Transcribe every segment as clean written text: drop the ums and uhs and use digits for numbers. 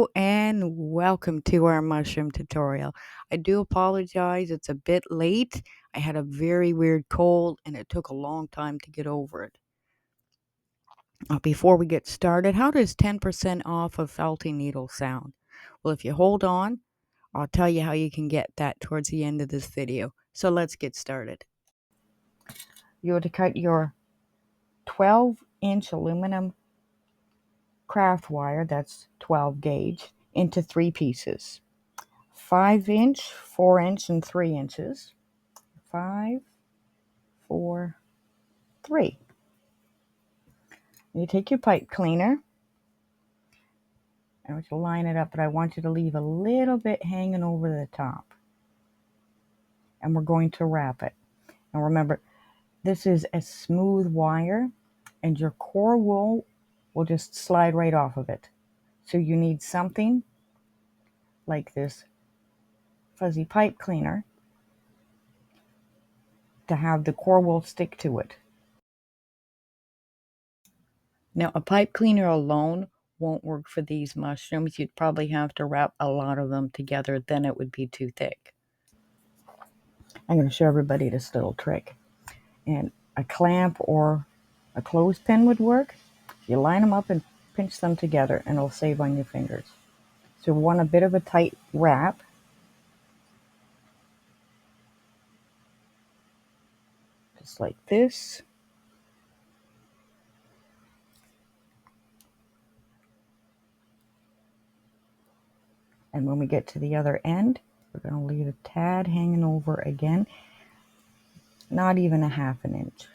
Hello and welcome to our mushroom tutorial. I do apologize, it's a bit late. I had a very weird cold and it took a long time to get over it. Before we get started, how does 10% off of felting needle sound? Well, if you hold on, I'll tell you how you can get that towards the end of this video. So let's get started. You have to cut your 12-inch aluminum craft wire, that's 12 gauge, into 3 pieces. 5-inch, 4-inch, and 3 inches. 5, 4, 3. You take your pipe cleaner. I want you to line it up, but I want you to leave a little bit hanging over the top. And we're going to wrap it. And remember, this is a smooth wire, and your core wool will just slide right off of it. So you need something like this fuzzy pipe cleaner to have the core wool stick to it. Now, a pipe cleaner alone won't work for these mushrooms. You'd probably have to wrap a lot of them together, then it would be too thick. I'm going to show everybody this little trick. And a clamp or a clothespin would work. You line them up and pinch them together, and it'll save on your fingers. So we want a bit of a tight wrap. Just like this. And when we get to the other end, we're going to leave a tad hanging over again. Not even a 1/2 inch.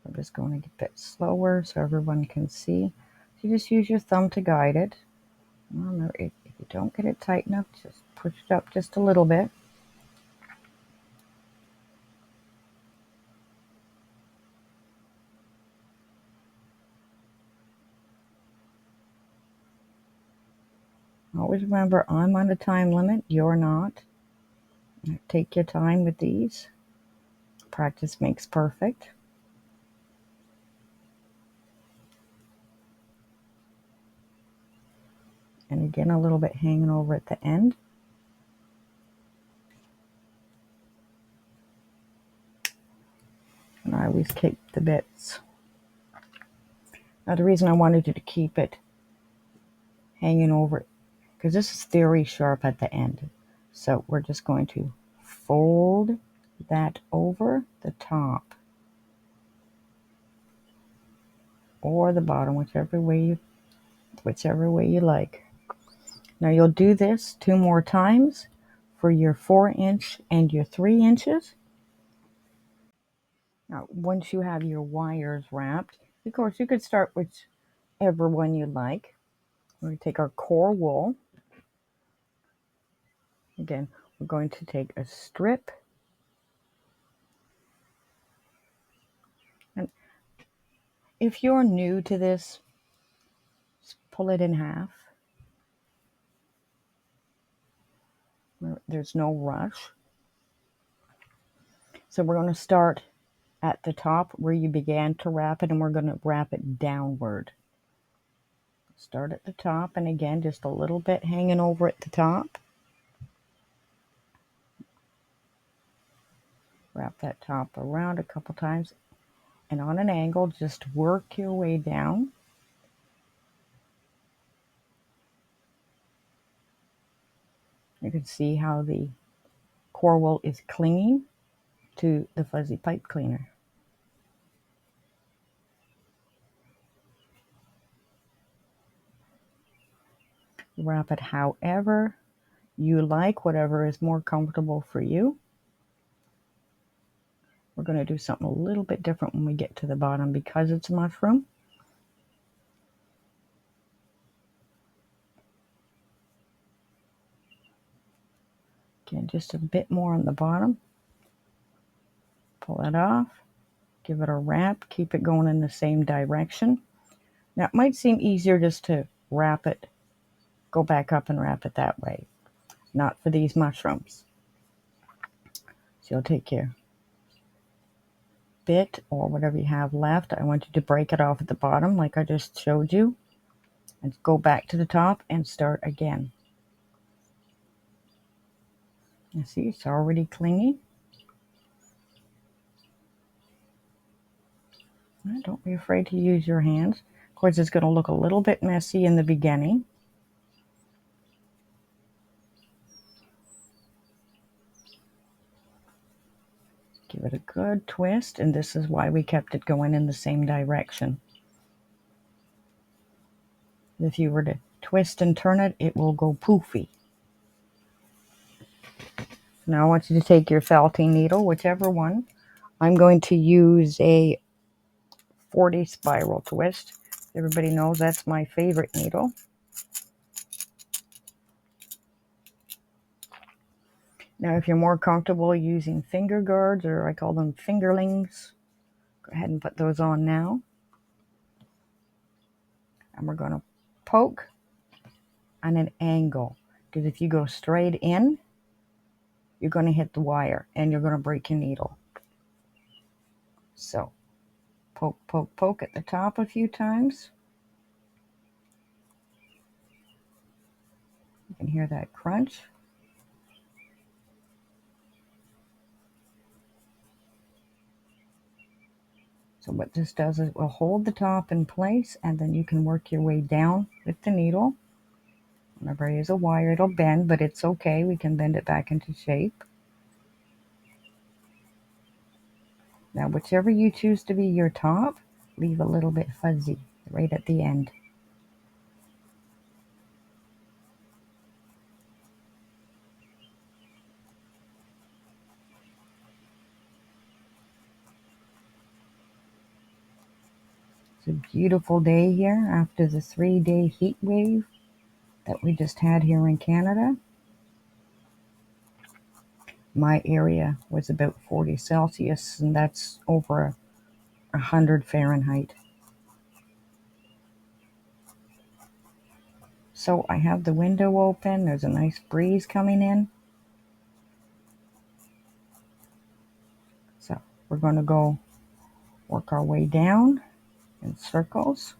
I'm just going a bit slower so everyone can see. So you just use your thumb to guide it. Remember, if you don't get it tight enough, just push it up just a little bit. Always remember, I'm on a time limit. You're not. Take your time with these. Practice makes perfect. And again, a little bit hanging over at the end. And I always keep the bits. Now, the reason I wanted you to keep it hanging over, because this is very sharp at the end. So we're just going to fold that over the top or the bottom, whichever way you like. Now you'll do this 2 more times for your 4-inch and your 3 inches. Now, once you have your wires wrapped, of course, you could start whichever one you like. We're going to take our core wool. Again, we're going to take a strip. And if you're new to this, just pull it in half. There's no rush. So we're going to start at the top where you began to wrap it, and we're going to wrap it downward. Start at the top, and again, just a little bit hanging over at the top. Wrap that top around a couple times, and on an angle, just work your way down. You can see how the core wool is clinging to the fuzzy pipe cleaner. Wrap it however you like, whatever is more comfortable for you. We're going to do something a little bit different when we get to the bottom because it's a mushroom. Again, just a bit more on the bottom. Pull it off. Give it a wrap. Keep it going in the same direction. Now, it might seem easier just to wrap it, go back up and wrap it that way. Not for these mushrooms. So you'll take care. bit or whatever you have left, I want you to break it off at the bottom like I just showed you, and go back to the top and start again. You see, it's already clingy. Don't be afraid to use your hands. Of course, it's going to look a little bit messy in the beginning. Give it a good twist, and this is why we kept it going in the same direction. If you were to twist and turn it, it will go poofy. Now I want you to take your felting needle, whichever one. I'm going to use a 40 spiral twist. Everybody knows that's my favorite needle. Now if you're more comfortable using finger guards, or I call them fingerlings, go ahead and put those on now. And we're going to poke on an angle, because if you go straight in, you're going to hit the wire and you're going to break your needle. So poke, poke, poke at the top a few times. You can hear that crunch. So what this does is it will hold the top in place, and then you can work your way down with the needle. Whenever I use a wire, it'll bend, but it's okay. We can bend it back into shape. Now, whichever you choose to be your top, leave a little bit fuzzy right at the end. It's a beautiful day here after the 3-day heat wave that we just had here in Canada. My area was about 40 Celsius, and that's over 100 Fahrenheit. So I have the window open. There's a nice breeze coming in. So we're going to go work our way down in circles.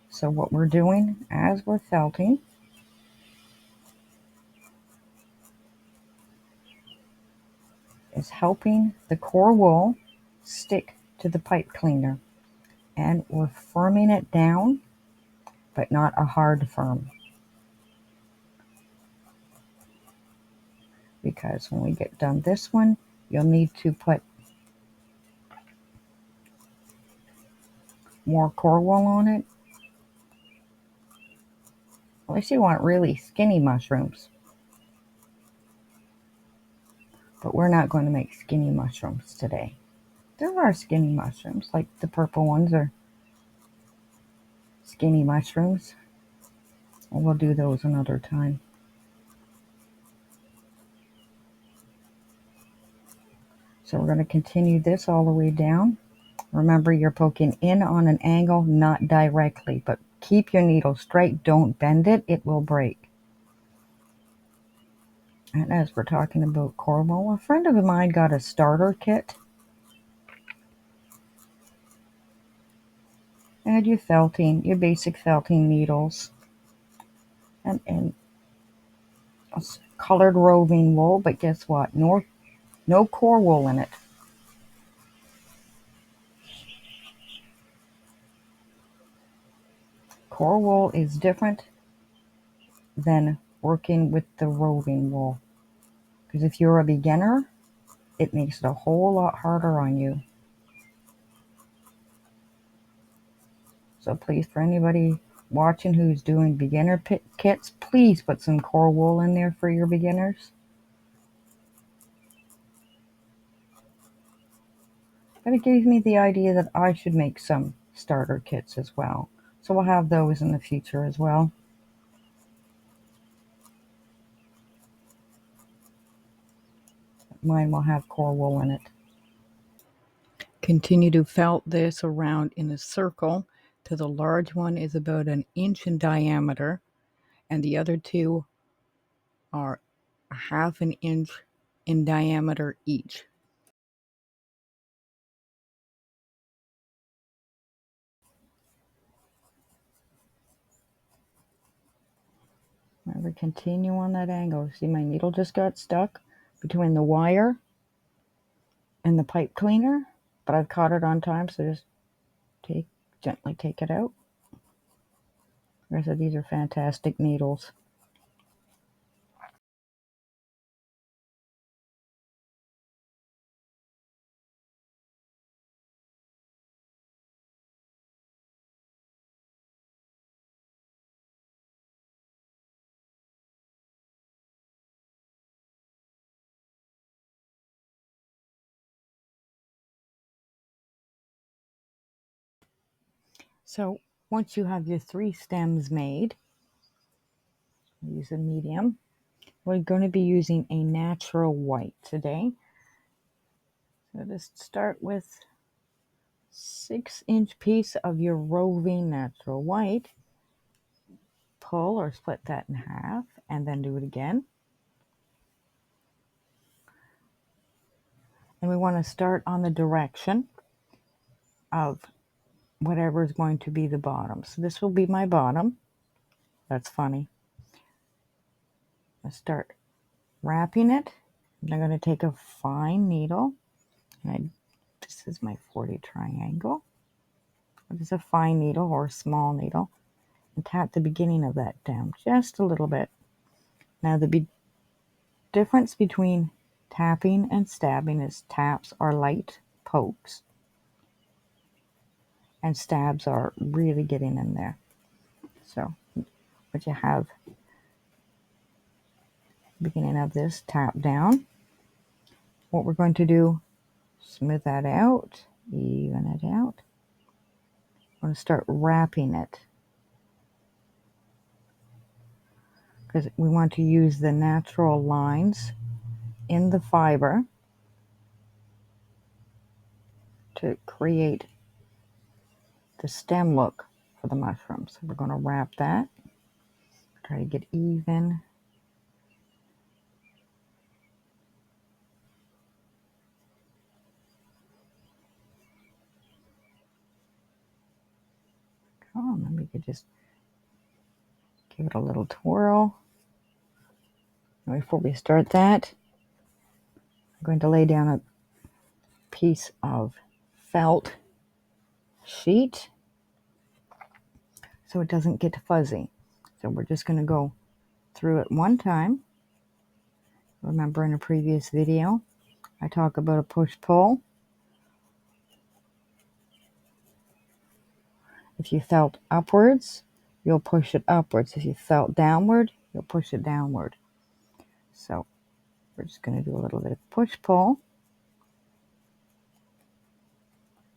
So what we're doing as we're felting is helping the core wool stick to the pipe cleaner. And we're firming it down, but not a hard firm. Because when we get done this one, you'll need to put more core wool on it. Unless you want really skinny mushrooms. But we're not going to make skinny mushrooms today. There are skinny mushrooms, like the purple ones are skinny mushrooms. And we'll do those another time. So we're going to continue this all the way down. Remember, you're poking in on an angle, not directly, but keep your needle straight. Don't bend it. It will break. And as we're talking about core wool, a friend of mine got a starter kit. Add your felting, your basic felting needles, and colored roving wool, but guess what? No core wool in it. Core wool is different than working with the roving wool. Because if you're a beginner, it makes it a whole lot harder on you. So please, for anybody watching who's doing beginner kits, please put some core wool in there for your beginners. But it gave me the idea that I should make some starter kits as well. So we'll have those in the future as well. Mine will have core wool in it. Continue to felt this around in a circle till the large one is about 1 inch in diameter and the other two are 1/2 inch in diameter each. Remember, continue on that angle. See, my needle just got stuck between the wire and the pipe cleaner, but I've caught it on time, so just gently take it out. These are fantastic needles. So once you have your 3 stems made, use a medium. We're going to be using a natural white today. So just start with 6-inch piece of your roving natural white. Pull or split that in half and then do it again. And we want to start on the direction of whatever is going to be the bottom. So this will be my bottom. That's funny. Let's start wrapping it. I'm going to take a fine needle. And this is my 40 triangle. It's a fine needle or a small needle. And tap the beginning of that down just a little bit. Now the difference between tapping and stabbing is taps are light pokes. And stabs are really getting in there. So what you have, beginning of this, tap down. What we're going to do, smooth that out, even it out. We're going to start wrapping it, because we want to use the natural lines in the fiber to create the stem look for the mushroom. So we're going to wrap that, try to get even. Oh, then we could just give it a little twirl. And before we start that, I'm going to lay down a piece of felt sheet so it doesn't get fuzzy. So we're just going to go through it one time. Remember in a previous video, I talk about a push-pull. If you felt upwards, you'll push it upwards. If you felt downward, you'll push it downward. So we're just going to do a little bit of push-pull.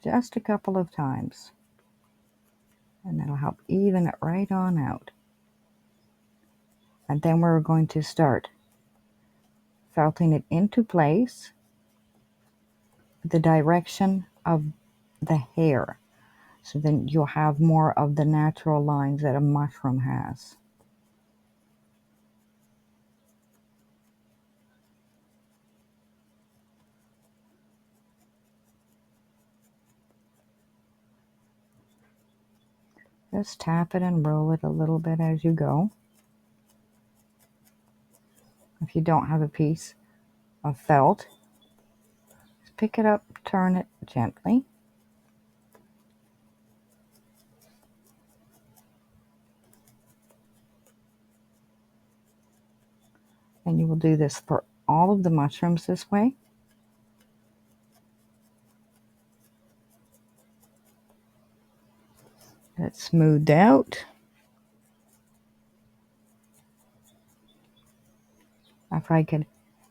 Just a couple of times. And that'll help even it right on out. And then we're going to start felting it into place, the direction of the hair. So then you'll have more of the natural lines that a mushroom has. Just tap it and roll it a little bit as you go. If you don't have a piece of felt, just pick it up, turn it gently. And you will do this for all of the mushrooms this way. It's smoothed out. If I could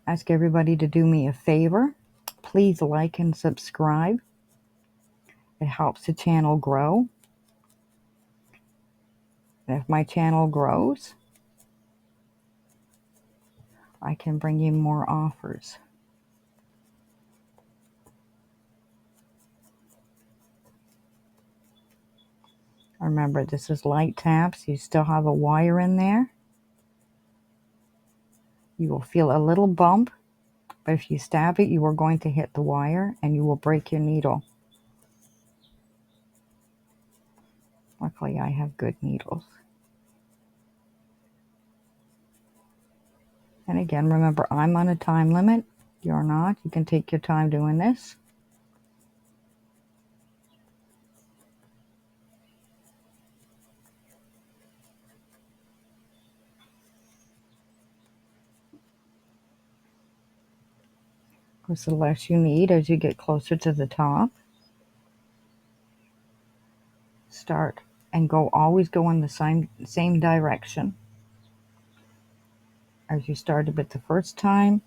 ask everybody to do me a favor, please like and subscribe. It helps the channel grow. And if my channel grows, I can bring you more offers. Remember, this is light taps. You still have a wire in there. You will feel a little bump, But if you stab it, you are going to hit the wire and you will break your needle. Luckily, I have good needles. And again, remember, I'm on a time limit. You're not. You can take your time doing this. Of course, the less you need as you get closer to the top. Start and always go in the same direction as you started with the first time.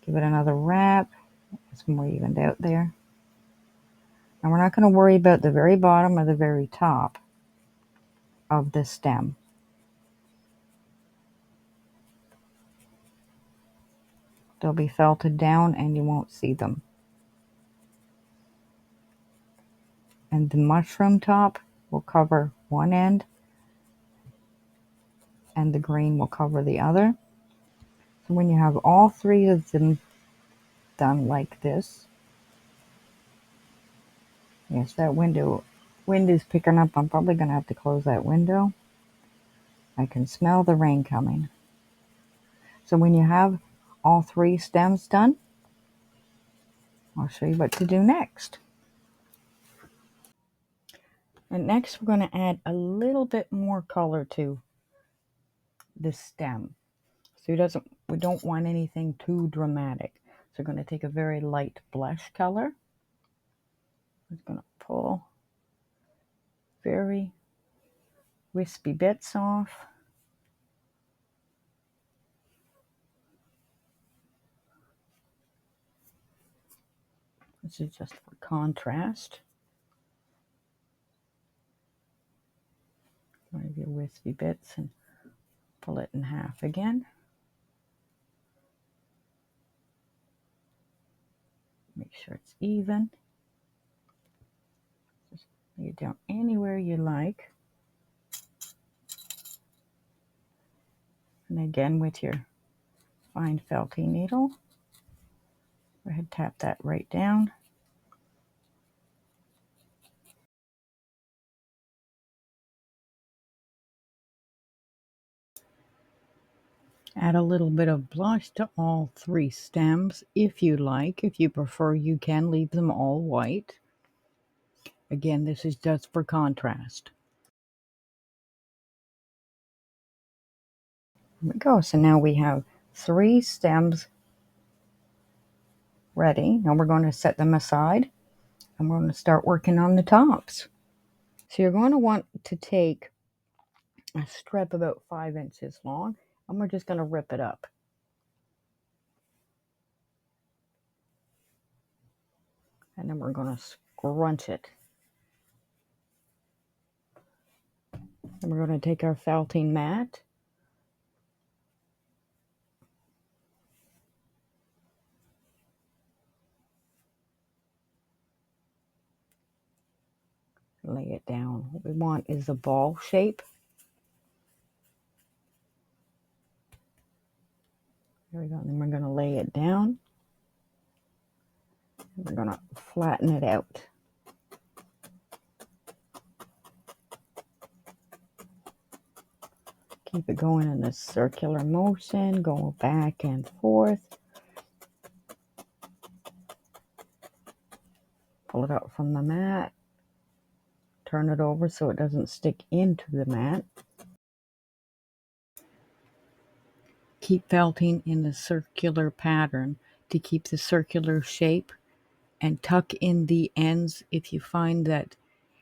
Give it another wrap. It's more evened out there. And we're not going to worry about the very bottom or the very top of the stem. They'll be felted down and you won't see them. And the mushroom top will cover one end and the green will cover the other. So when you have all three of them done like this, yes, that wind is picking up. I'm probably going to have to close that window. I can smell the rain coming. So when you have all three stems done, I'll show you what to do next. And next we're going to add a little bit more color to the stem. So we don't want anything too dramatic. So we're going to take a very light blush color. I'm just going to pull very wispy bits off. This is just for contrast. One of your wispy bits and pull it in half again. Make sure it's even. Just lay it down anywhere you like. And again with your fine felty needle, go ahead and tap that right down. Add a little bit of blush to all three stems if you like. If you prefer, you can leave them all white. Again, this is just for contrast. There we go. So now we have three stems ready. Now we're going to set them aside and we're going to start working on the tops. So you're going to want to take a strip about 5 inches long and we're just going to rip it up. And then we're going to scrunch it. And we're going to take our felting mat. Lay it down. What we want is a ball shape. There we go. And then we're going to lay it down. And we're going to flatten it out. Keep it going in this circular motion, go back and forth. Pull it out from the mat. Turn it over so it doesn't stick into the mat. Keep felting in the circular pattern to keep the circular shape, and tuck in the ends. If you find that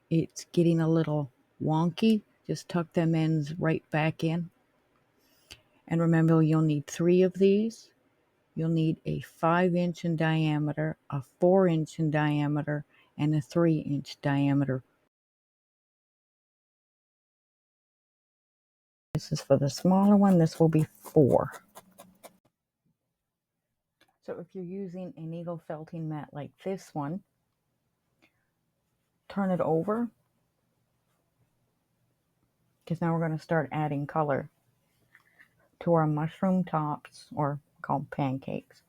it's getting a little wonky, just tuck them ends right back in. And remember, you'll need 3 of these. You'll need a 5-inch in diameter, a 4-inch in diameter, and a 3-inch diameter. This is for the smaller one. This will be 4. So if you're using a needle felting mat like this one, turn it over, because now we're going to start adding color to our mushroom tops, or called pancakes.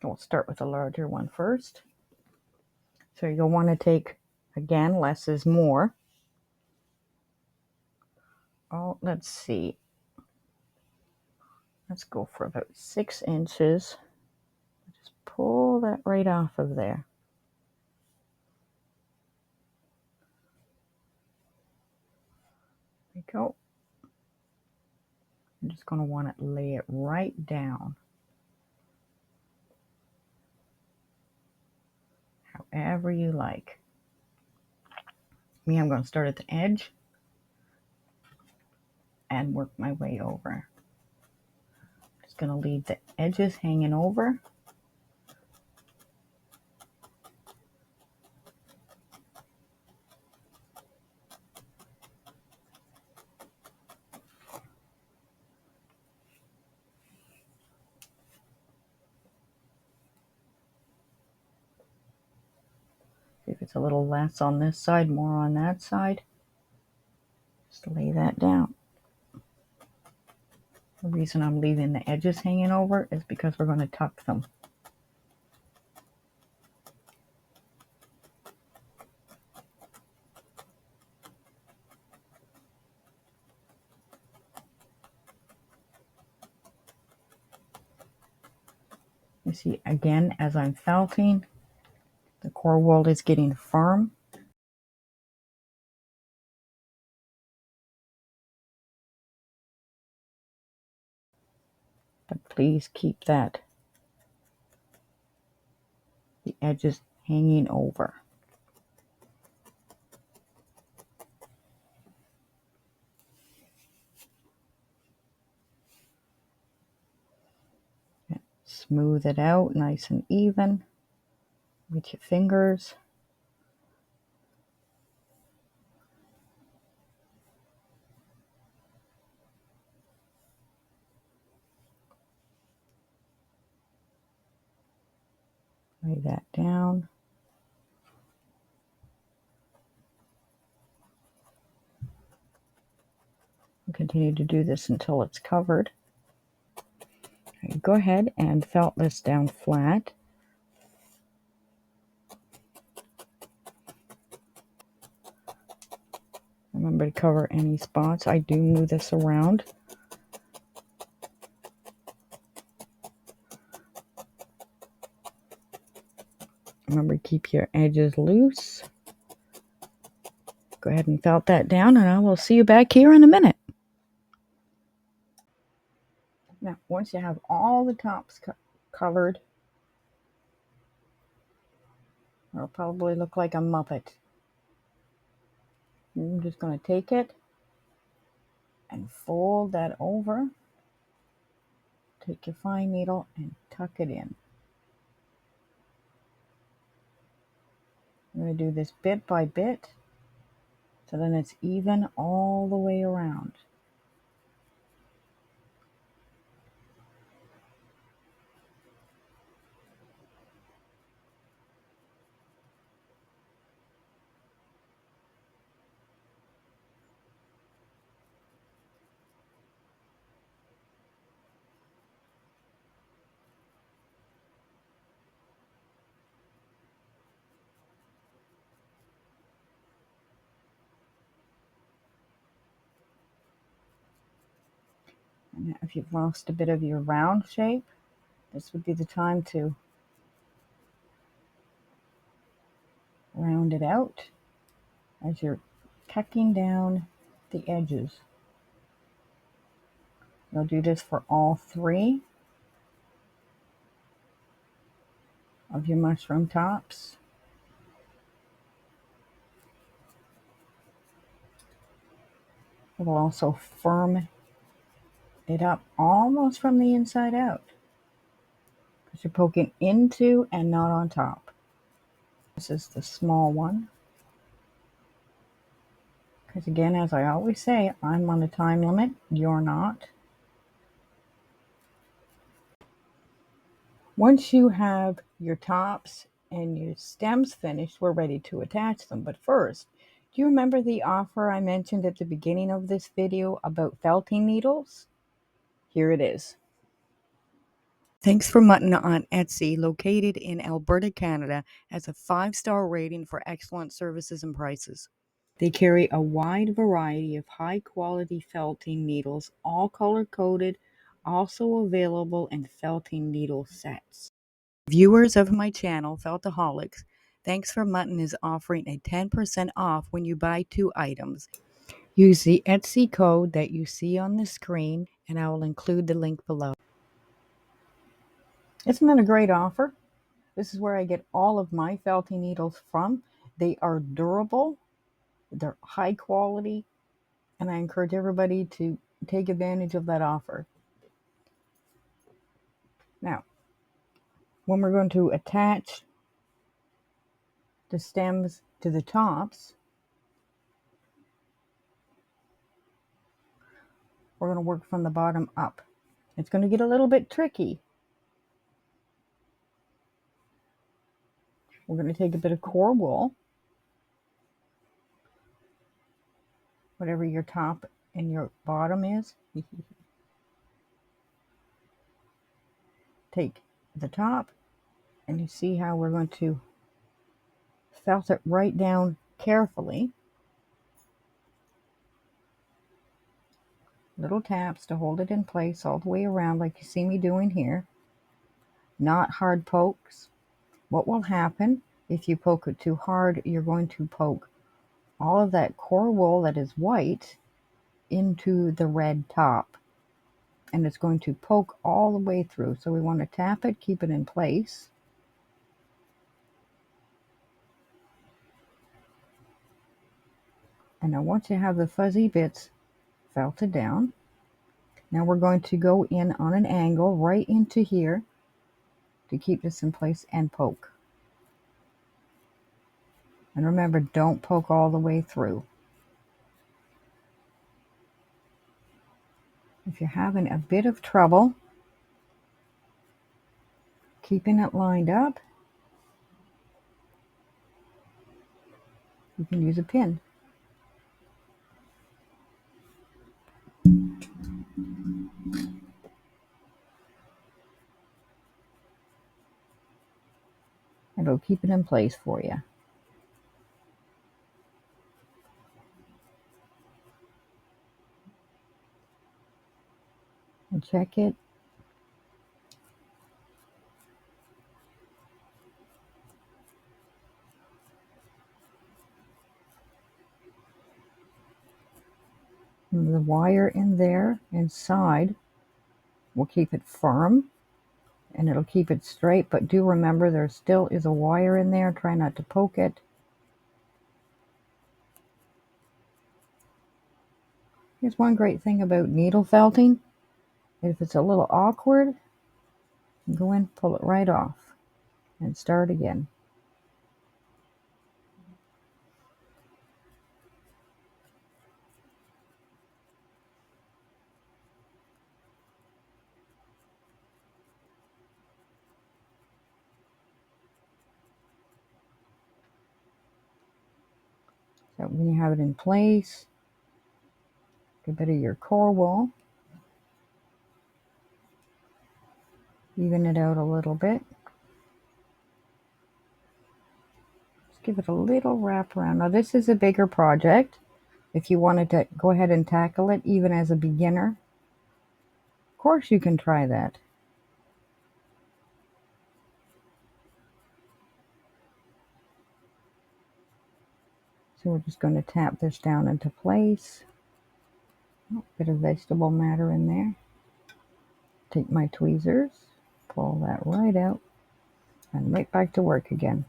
We'll start with the larger one first. So you'll want to take, again, less is more. Oh, let's see. Let's go for about 6 inches. Just pull that right off of there. There we go. I'm just going to want to lay it right down. However you like. Me, I'm going to start at the edge and work my way over. Just going to leave the edges hanging over. If it's a little less on this side, more on that side, just lay that down. The reason I'm leaving the edges hanging over is because we're going to tuck them. You see, again, as I'm felting, the core wool is getting firm. But please keep the edges hanging over. Smooth it out nice and even with your fingers. Lay that down. We'll continue to do this until it's covered. Okay, go ahead and felt this down flat. Remember to cover any spots. I do move this around. Remember to keep your edges loose. Go ahead and felt that down, and I will see you back here in a minute. Now, once you have all the tops covered, it'll probably look like a Muppet. I'm just going to take it and fold that over. Take your fine needle and tuck it in. I'm going to do this bit by bit, so then it's even all the way around. And if you've lost a bit of your round shape, this would be the time to round it out as you're tucking down the edges. You'll do this for all 3 of your mushroom tops. It will also firm it up almost from the inside out, because you're poking into and not on top. This is the small one, because again, as I always say, I'm on a time limit, you're not. Once you have your tops and your stems finished, we're ready to attach them. But first, do you remember the offer I mentioned at the beginning of this video about felting needles? Here it is. Thanks for Mutton on Etsy, located in Alberta, Canada, has a 5-star rating for excellent services and prices. They carry a wide variety of high-quality felting needles, all color-coded, also available in felting needle sets. Viewers of my channel, Feltaholics, Thanks for Mutton is offering a 10% off when you buy 2 items. Use the Etsy code that you see on the screen, and I will include the link below. Isn't that a great offer? This is where I get all of my felting needles from. They are durable, they're high quality, and I encourage everybody to take advantage of that offer. Now, when we're going to attach the stems to the tops, we're going to work from the bottom up. It's going to get a little bit tricky. We're going to take a bit of core wool, whatever your top and your bottom is. Take the top, and you see how we're going to felt it right down carefully. Little taps to hold it in place all the way around, like you see me doing here. Not hard pokes. What will happen if you poke it too hard, you're going to poke all of that core wool that is white into the red top, and it's going to poke all the way through. So we want to tap it, keep it in place. And now once you have the fuzzy bits felted down, now we're going to go in on an angle right into here to keep this in place and poke. And remember, don't poke all the way through. If you're having a bit of trouble keeping it lined up, you can use a pin. It'll keep it in place for you. And check it. And the wire in there inside will keep it firm, and it'll keep it straight, but do remember there still is a wire in there. Try not to poke it. Here's one great thing about needle felting. If it's a little awkward, go in, pull it right off, and start again. So when you have it in place, get a bit of your core wool, even it out a little bit. Just give it a little wrap around. Now this is a bigger project. If you wanted to go ahead and tackle it even as a beginner, of course you can try that. So we're just going to tap this down into place. Oh, bit of vegetable matter in there. Take my tweezers, pull that right out, and right back to work again.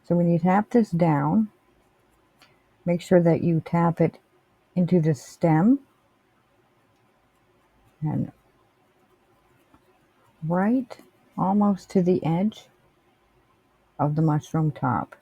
So when you tap this down, make sure that you tap it into the stem and right almost to the edge of the mushroom top.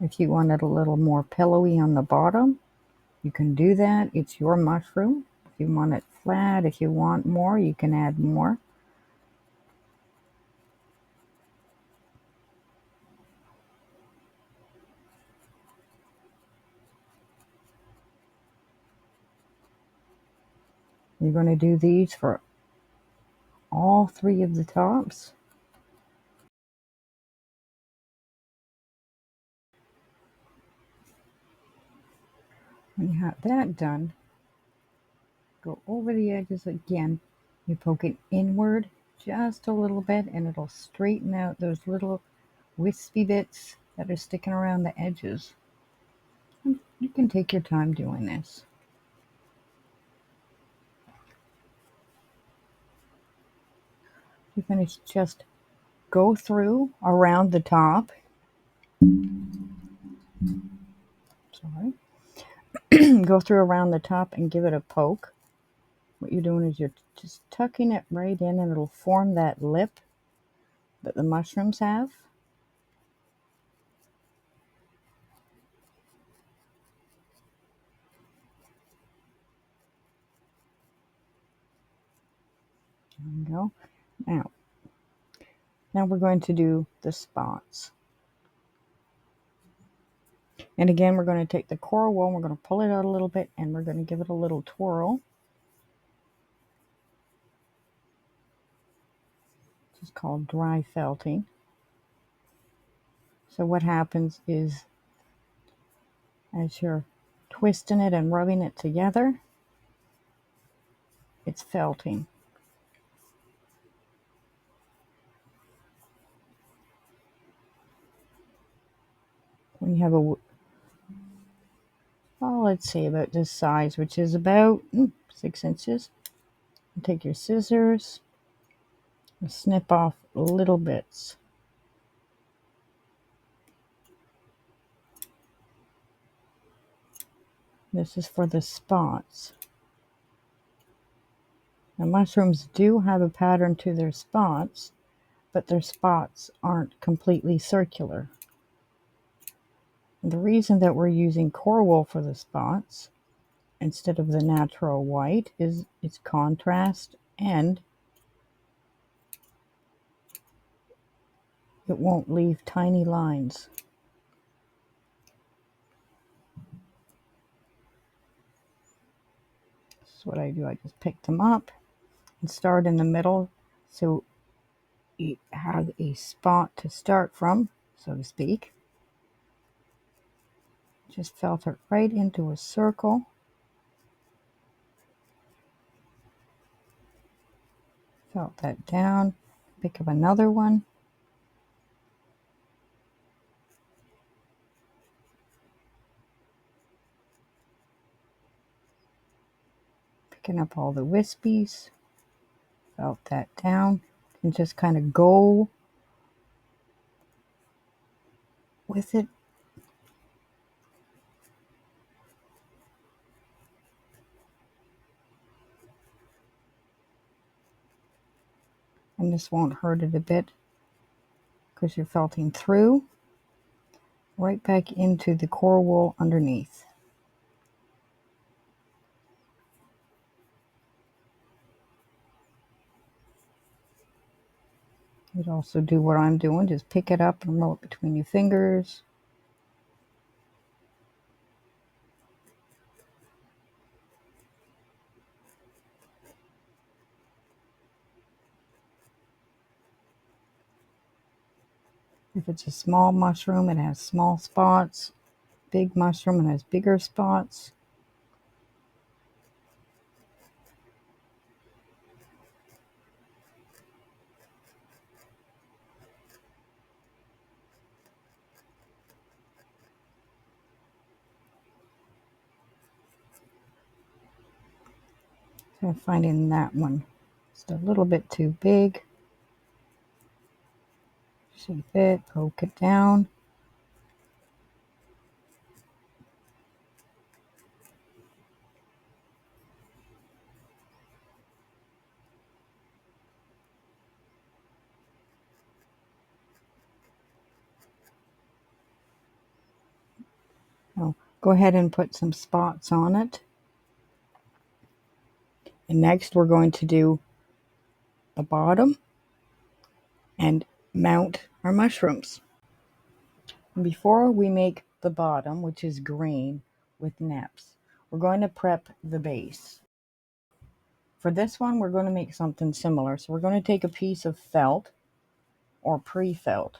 If you want it a little more pillowy on the bottom, you can do that. It's your mushroom. If you want it flat, if you want more, you can add more. You're going to do these for all 3 of the tops. When you have that done, go over the edges again. You poke it inward just a little bit and it'll straighten out those little wispy bits that are sticking around the edges. You can take your time doing this. You finish, just go through around the top. Sorry. Go through around the top and give it a poke. What you're doing is you're just tucking it right in and it'll form that lip that the mushrooms have. There we go. Now we're going to do the spots. And again, we're going to take the coral wool, we're going to pull it out a little bit, and we're going to give it a little twirl. This is called dry felting. So what happens is, as you're twisting it and rubbing it together, it's felting. When you have let's say about this size, which is about 6 inches, you take your scissors and snip off little bits. This is for the spots. The mushrooms do have a pattern to their spots, but their spots aren't completely circular. And the reason that we're using coral wool for the spots instead of the natural white is its contrast, and it won't leave tiny lines. This is what I do. I just pick them up and start in the middle so you have a spot to start from, so to speak. Just felt it right into a circle. Felt that down. Pick up another one. Picking up all the wispies. Felt that down. And just kind of go with it. And this won't hurt it a bit because you're felting through right back into the coral wool underneath. You'd also do what I'm doing, just pick it up and roll it between your fingers. If it's a small mushroom, it has small spots. Big mushroom, it has bigger spots. So I'm finding that one just a little bit too big. Shape it, poke it down. Go ahead and put some spots on it. And next we're going to do the bottom and mount our mushrooms. Before we make the bottom, which is green with neps, we're going to prep the base. For this one, we're going to make something similar. So we're going to take a piece of felt or pre-felt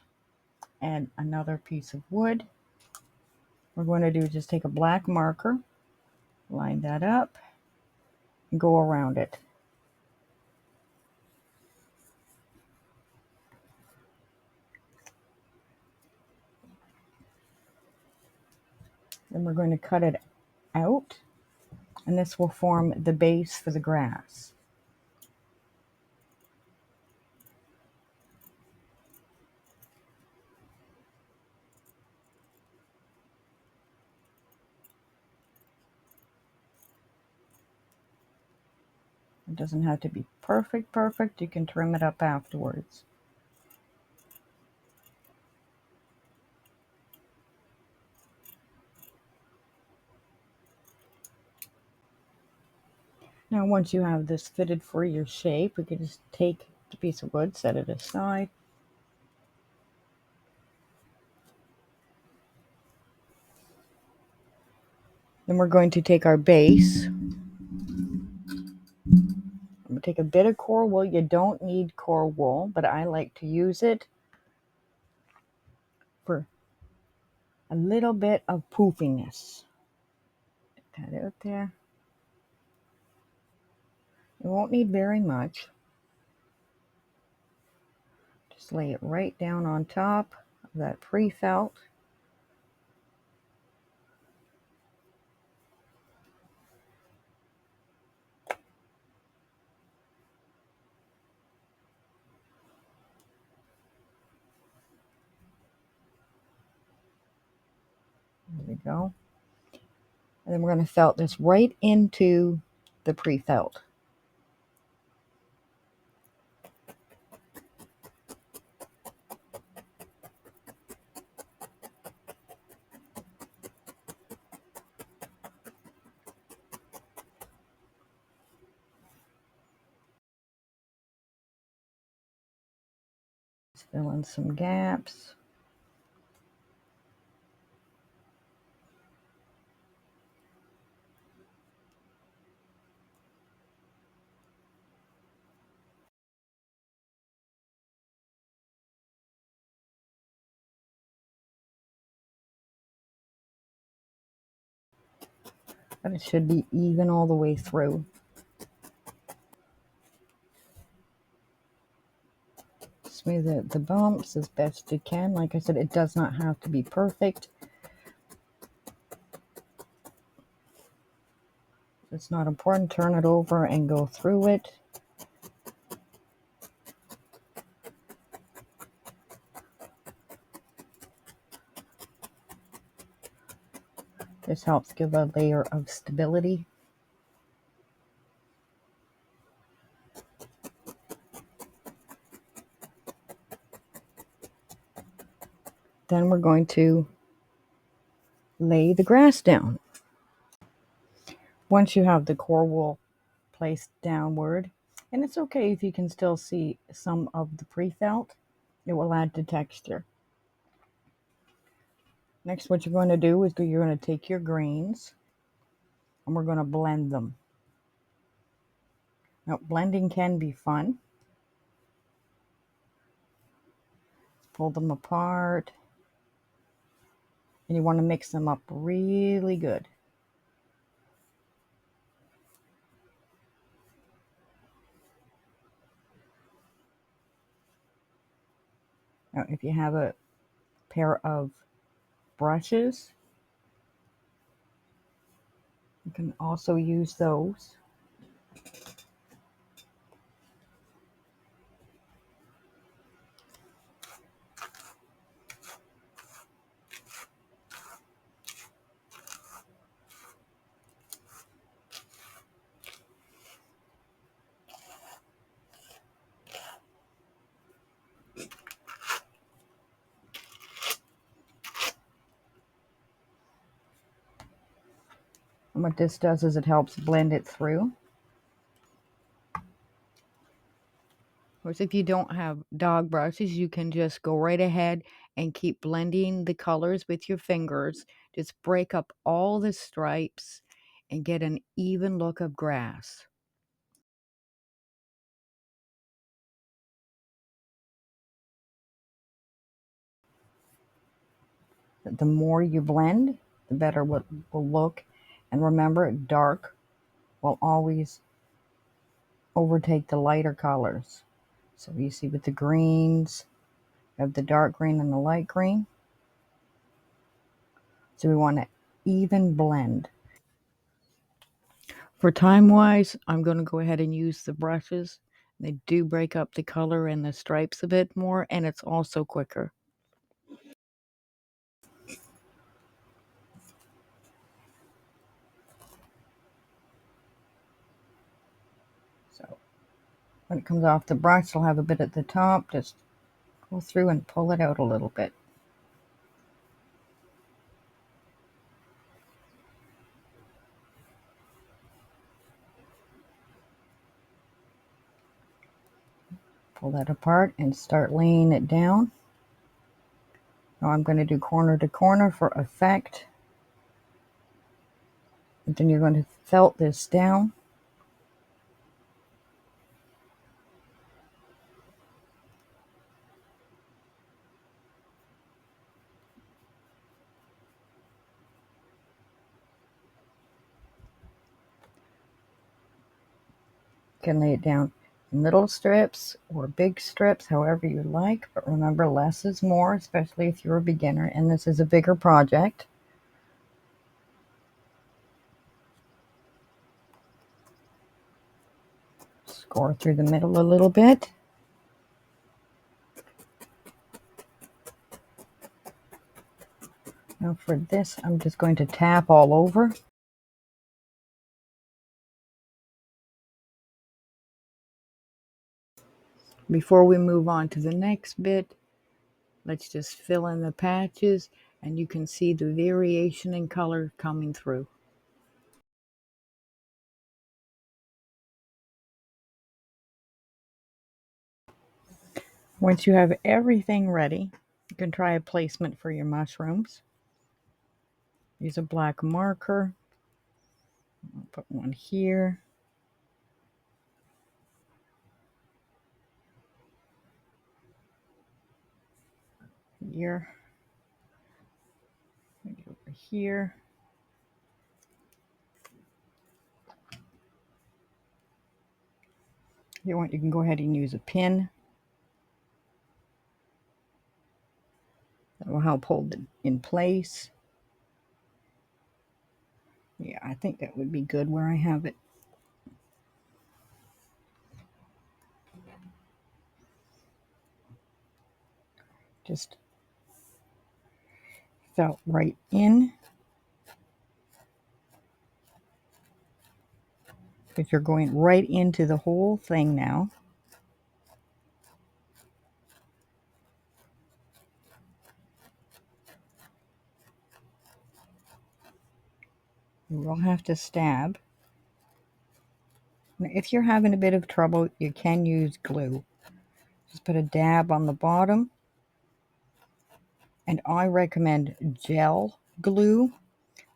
and another piece of wood. We're going to do just take a black marker, line that up, and go around it. Then we're going to cut it out, and this will form the base for the grass. It doesn't have to be perfect. You can trim it up afterwards. Now once you have this fitted for your shape, we can just take the piece of wood, set it aside. Then we're going to take our base. I'm going to take a bit of core wool. You don't need core wool, but I like to use it for a little bit of poofiness. Get that out there. You won't need very much. Just lay it right down on top of that pre-felt. There we go. And then we're going to felt this right into the pre-felt. Just fill in some gaps. But it should be even all the way through. Smooth out the bumps as best you can. Like I said, it does not have to be perfect. It's not important. Turn it over and go through it. This helps give a layer of stability. Then we're going to lay the grass down. Once you have the core wool placed downward, and it's okay if you can still see some of the pre-felt, it will add to texture. Next, what you're going to do is you're going to take your greens and we're going to blend them. Now, blending can be fun. Pull them apart, and you want to mix them up really good. Now, if you have a pair of brushes, you can also use those. And what this does is it helps blend it through. Of course, if you don't have dog brushes, you can just go right ahead and keep blending the colors with your fingers. Just break up all the stripes and get an even look of grass. The more you blend, the better what will look. And remember, dark will always overtake the lighter colors. So you see with the greens, you have the dark green and the light green. So we want to even blend. For time-wise, I'm going to go ahead and use the brushes. They do break up the color and the stripes a bit more, and it's also quicker. So when it comes off the brush, it'll have a bit at the top. Just go through and pull it out a little bit. Pull that apart and start laying it down. Now I'm going to do corner to corner for effect. And then you're going to felt this down. You can lay it down in little strips or big strips, however you like. But remember, less is more, especially if you're a beginner and this is a bigger project. Score through the middle a little bit. Now for this, I'm just going to tap all over. Before we move on to the next bit, let's just fill in the patches, and you can see the variation in color coming through. Once you have everything ready, you can try a placement for your mushrooms. Use a black marker. I'll put one here. Here. Maybe over here. If you want, you can go ahead and use a pin. That will help hold it in place. Yeah, I think that would be good where I have it. Just felt right in. Because you're going right into the whole thing now. You will have to stab. Now, if you're having a bit of trouble, you can use glue. Just put a dab on the bottom. And I recommend gel glue,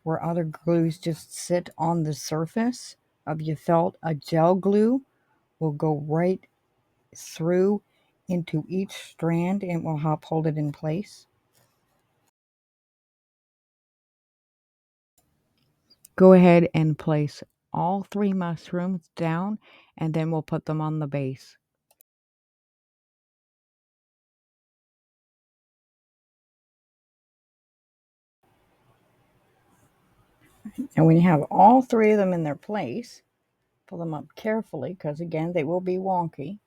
where other glues just sit on the surface of your felt. A gel glue will go right through into each strand and will help hold it in place. Go ahead and place all 3 mushrooms down, and then we'll put them on the base. And when you have all 3 of them in their place, pull them up carefully, because again, they will be wonky.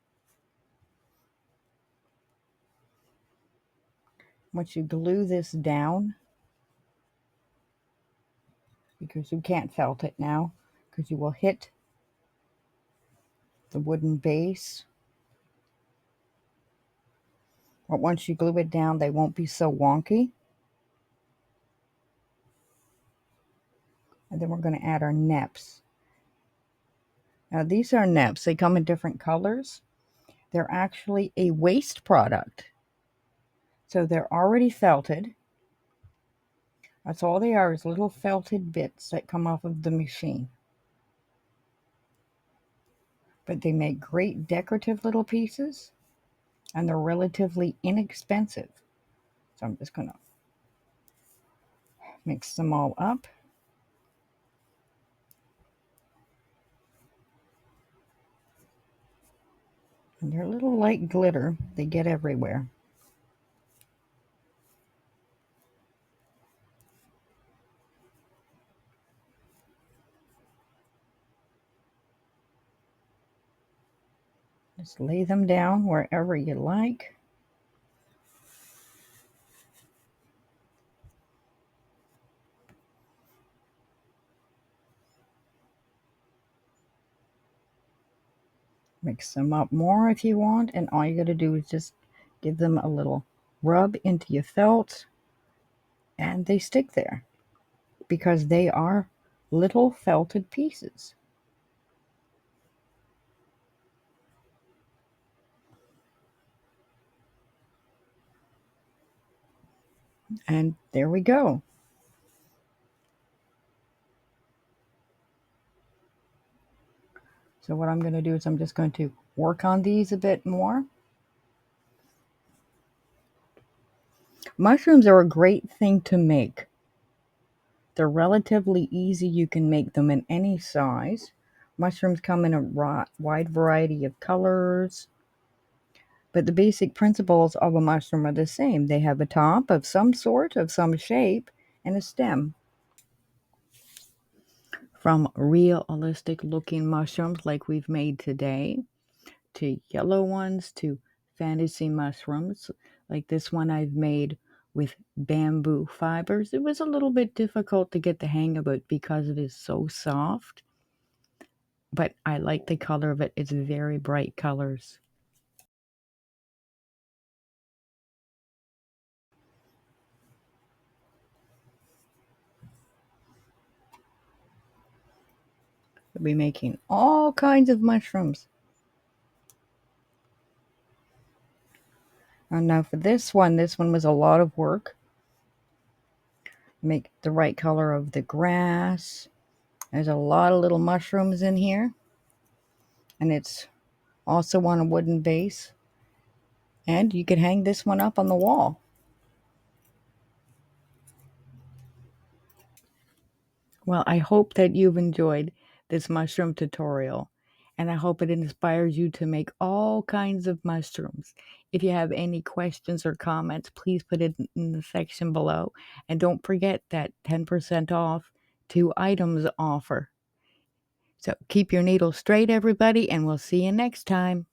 Once you glue this down, because you can't felt it now, because you will hit the wooden base. But once you glue it down, they won't be so wonky. And then we're going to add our neps. Now these are neps. They come in different colors. They're actually a waste product. So they're already felted. That's all they are, is little felted bits that come off of the machine. But they make great decorative little pieces, and they're relatively inexpensive. So I'm just going to mix them all up. And they're a little like glitter. They get everywhere. Just lay them down wherever you like. Mix them up more if you want, and all you got to do is just give them a little rub into your felt, and they stick there because they are little felted pieces. And there we go. So what I'm going to do is I'm just going to work on these a bit more. Mushrooms are a great thing to make. They're relatively easy. You can make them in any size. Mushrooms come in a wide variety of colors, but the basic principles of a mushroom are the same. They have a top of some sort, of some shape, and a stem. From realistic looking mushrooms like we've made today, to yellow ones, to fantasy mushrooms like this one I've made with bamboo fibers. It was a little bit difficult to get the hang of it because it is so soft, but I like the color of it. It's very bright colors. We'll be making all kinds of mushrooms. And now for this one was a lot of work. Make the right color of the grass. There's a lot of little mushrooms in here. And it's also on a wooden base. And you could hang this one up on the wall. Well, I hope that you've enjoyed this mushroom tutorial, and I hope it inspires you to make all kinds of mushrooms. If you have any questions or comments, please put it in the section below. And don't forget that 10% off 2 items offer. So keep your needle straight, everybody, and we'll see you next time.